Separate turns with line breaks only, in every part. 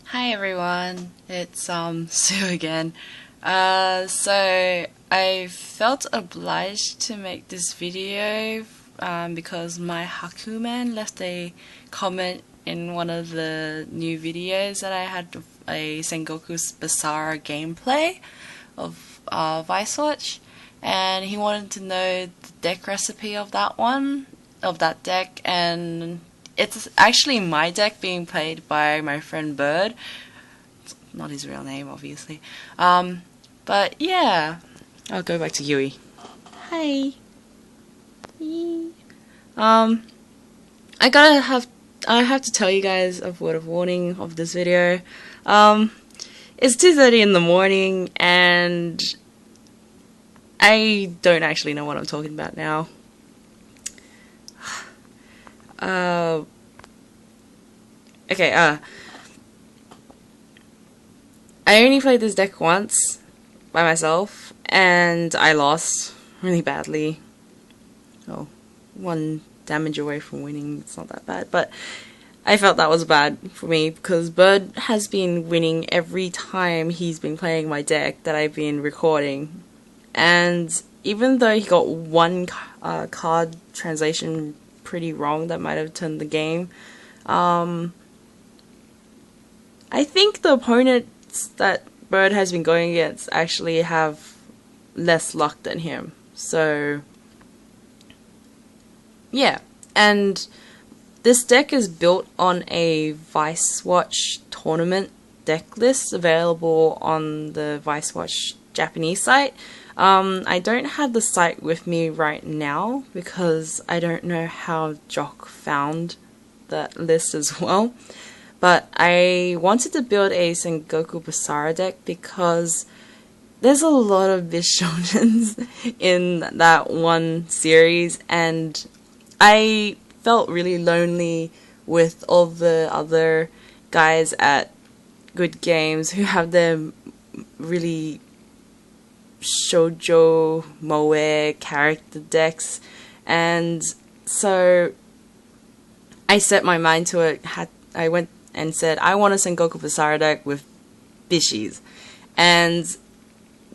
Hi everyone, it's Sue again. So I felt obliged to make this video because MyHakumen left a comment in one of the new videos that I had of a Sengoku Basara gameplay of Weiss Schwarz, and he wanted to know the deck recipe of that deck, and it's actually my deck being played by my friend Bird. It's not his real name, obviously. But yeah, I'll go back to Yui. Hi. Yee. I have to tell you guys a word of warning of this video. It's 2:30 in the morning, and I don't actually know what I'm talking about now. Okay, I only played this deck once by myself, and I lost really badly. Oh, 1 damage away from winning. It's not that bad, but I felt that was bad for me because Bird has been winning every time he's been playing my deck that I've been recording. And even though he got one card translation pretty wrong that might have turned the game, I think the opponents that Bird has been going against actually have less luck than him. So yeah, and this deck is built on a Weiss Schwarz tournament deck list available on the Weiss Schwarz Japanese site. I don't have the site with me right now because I don't know how Jock found that list as well. But I wanted to build a Sengoku Basara deck because there's a lot of Bishonens in that one series, and I felt really lonely with all the other guys at Good Games who have their really shoujo moe character decks, and so I set my mind to it. I went and said I want a Sengoku Basara deck with Bishies, and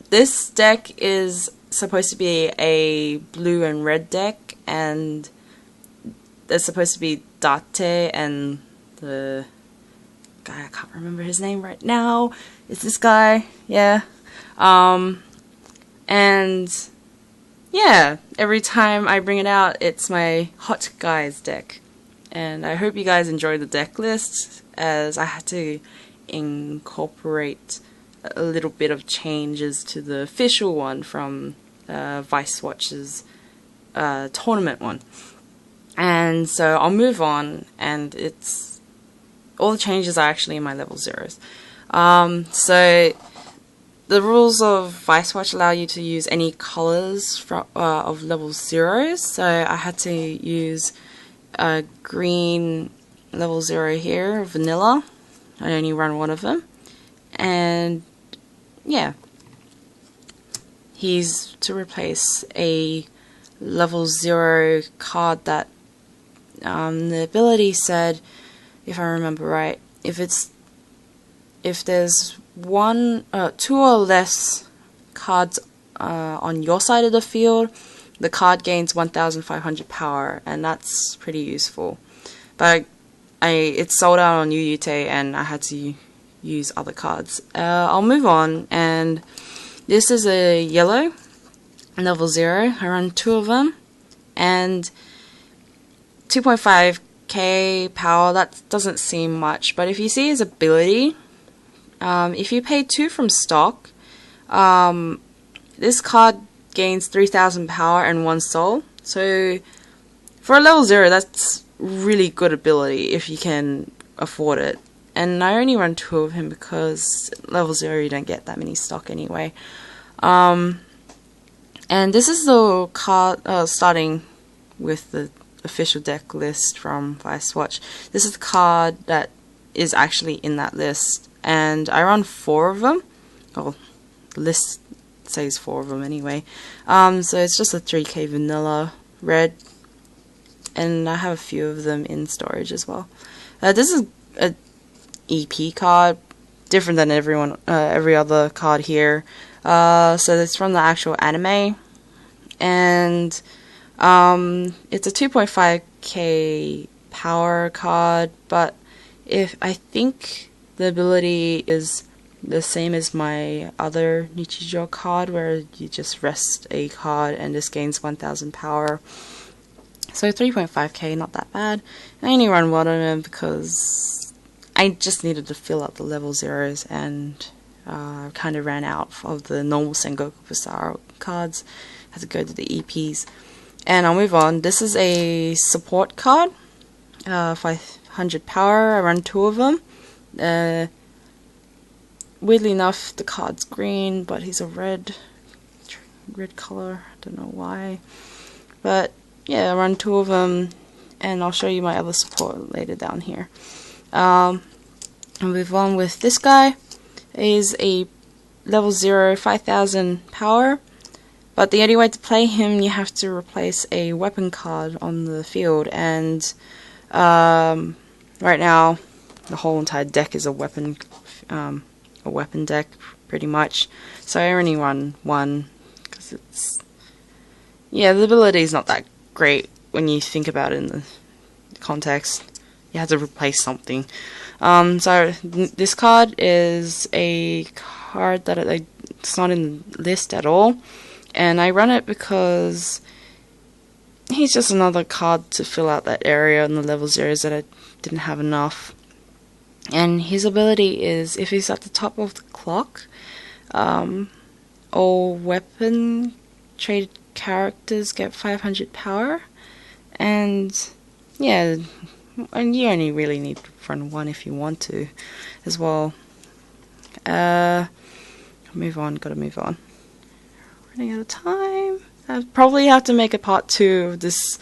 this deck is supposed to be a blue and red deck, and there's supposed to be Date and the guy, I can't remember his name right now. It's this guy, yeah. And yeah, every time I bring it out, it's my Hot Guys deck. And I hope you guys enjoy the deck list, as I had to incorporate a little bit of changes to the official one from Weiss Schwarz's tournament one. And so I'll move on, and it's all the changes are actually in my level 0s. So the rules of Weiss Schwarz allow you to use any colors from, of level 0s. So I had to use a green level 0 here, vanilla. I only run one of them, and yeah, he's to replace a level 0 card that the ability said, if I remember right, if there's 2 or less cards on your side of the field, the card gains 1,500 power, and that's pretty useful. But it's sold out on UUT, and I had to use other cards. I'll move on, and this is a yellow level 0. I run 2 of them, and 2.5k power. That doesn't seem much, but if you see his ability, if you pay 2 from stock, this card gains 3,000 power and 1 soul. So for a level 0, that's really good ability if you can afford it. And I only run 2 of him because level 0 you don't get that many stock anyway. And this is the card starting with the official deck list from Weiss Schwarz. This is the card that is actually in that list, and I run 4 of them. Oh, the list says 4 of them anyway. So it's just a 3k vanilla red, and I have a few of them in storage as well. This is a EP card, different than every other card here. So it's from the actual anime, and it's a 2.5k power card, but if I think the ability is the same as my other Nichijou card, where you just rest a card and this gains 1000 power. So 3.5k, not that bad. I only run one of them because I just needed to fill out the level zeros, and kind of ran out of the normal Sengoku Basara cards. Had to go to the EPs. And I'll move on. This is a support card, 500 power. I run 2 of them. Weirdly enough, the card's green, but he's a red color. I don't know why. But yeah, I run 2 of them, and I'll show you my other support later down here. I'll move on with this guy. He's a level 0, 5000 power. But the only way to play him, you have to replace a weapon card on the field, and right now the whole entire deck is a weapon deck, pretty much. So I only run 1 because the ability is not that great when you think about it in the context. You have to replace something. So this card is a card that it's not in the list at all. And I run it because he's just another card to fill out that area in the level zeros that I didn't have enough. And his ability is, if he's at the top of the clock, all weapon traded characters get 500 power. And yeah, and you only really need to run 1 if you want to as well. Gotta move on. Running out of time. I probably have to make a part 2 of this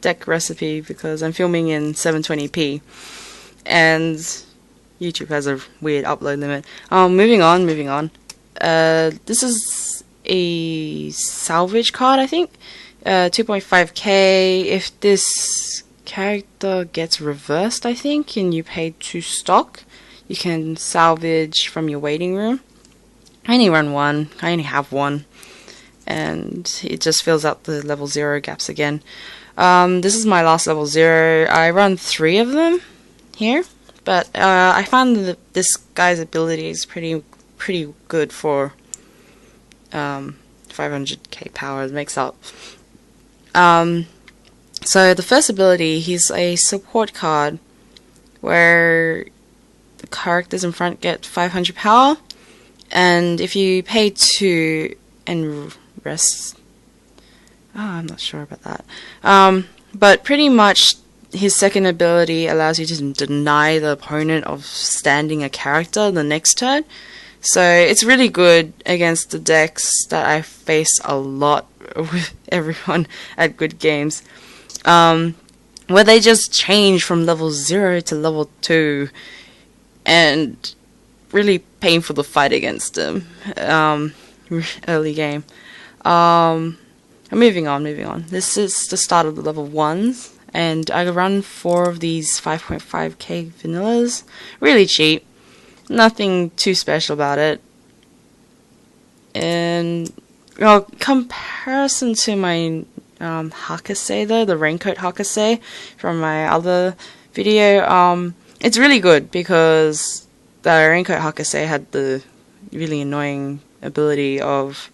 deck recipe because I'm filming in 720p and YouTube has a weird upload limit. Moving on. This is a salvage card, I think. 2.5k. If this character gets reversed, I think, and you pay 2 stock, you can salvage from your waiting room. I only run 1. I only have 1. And it just fills out the level 0 gaps again. This is my last level 0. I run 3 of them here, but I found that this guy's ability is pretty good for 500k power. It makes up. So the first ability, he's a support card where the characters in front get 500 power, and if you pay 2 and rest, I'm not sure about that. But pretty much his second ability allows you to deny the opponent of standing a character the next turn. So it's really good against the decks that I face a lot with everyone at Good Games, where they just change from level 0 to level 2, and really painful to fight against them early game. Moving on. This is the start of the level 1s, and I run 4 of these 5.5k vanillas. Really cheap. Nothing too special about it. And comparison to my Hakase though, the Raincoat Hakase from my other video, it's really good because the Raincoat Hakase had the really annoying ability of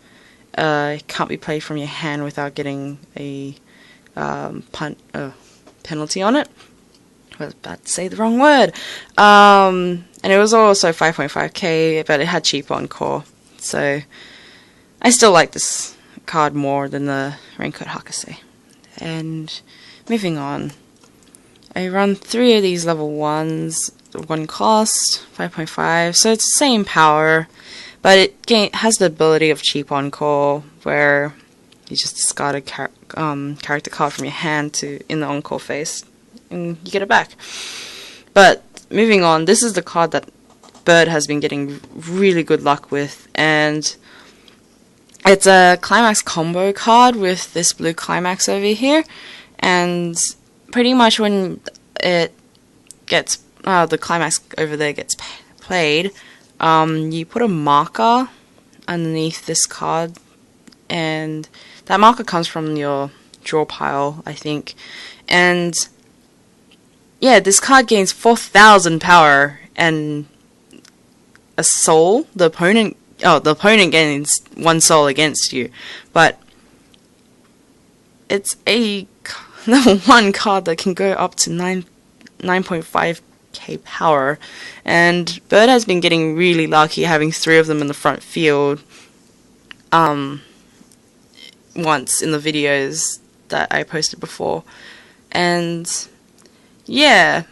can't be played from your hand without getting a penalty on it. I was about to say the wrong word. And it was also 5.5k, but it had cheap encore. So I still like this card more than the Raincoat Hakase. And moving on, I run 3 of these level 1s, 1 cost, 5.5, so it's the same power, but it has the ability of cheap encore, where you just discard a character card from your hand in the encore phase, and you get it back. But moving on, this is the card that Bird has been getting really good luck with, and it's a climax combo card with this blue climax over here, and pretty much when it gets the climax over there gets played, you put a marker underneath this card, and that marker comes from your draw pile, I think. And yeah, this card gains 4,000 power and a soul. The opponent gains 1 soul against you, but it's a level 1 card that can go up to 9.5k power, and Bird has been getting really lucky having 3 of them in the front field once in the videos that I posted before. And yeah,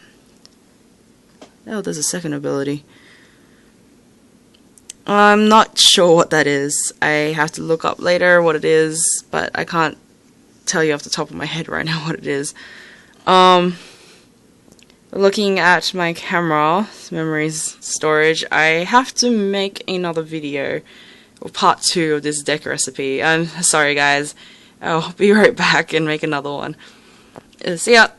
oh, there's a second ability. I'm not sure what that is. I have to look up later what it is, but I can't tell you off the top of my head right now what it is. Looking at my camera memories storage, I have to make another video, or part 2 of this deck recipe. I'm sorry guys, I'll be right back and make another one. See ya!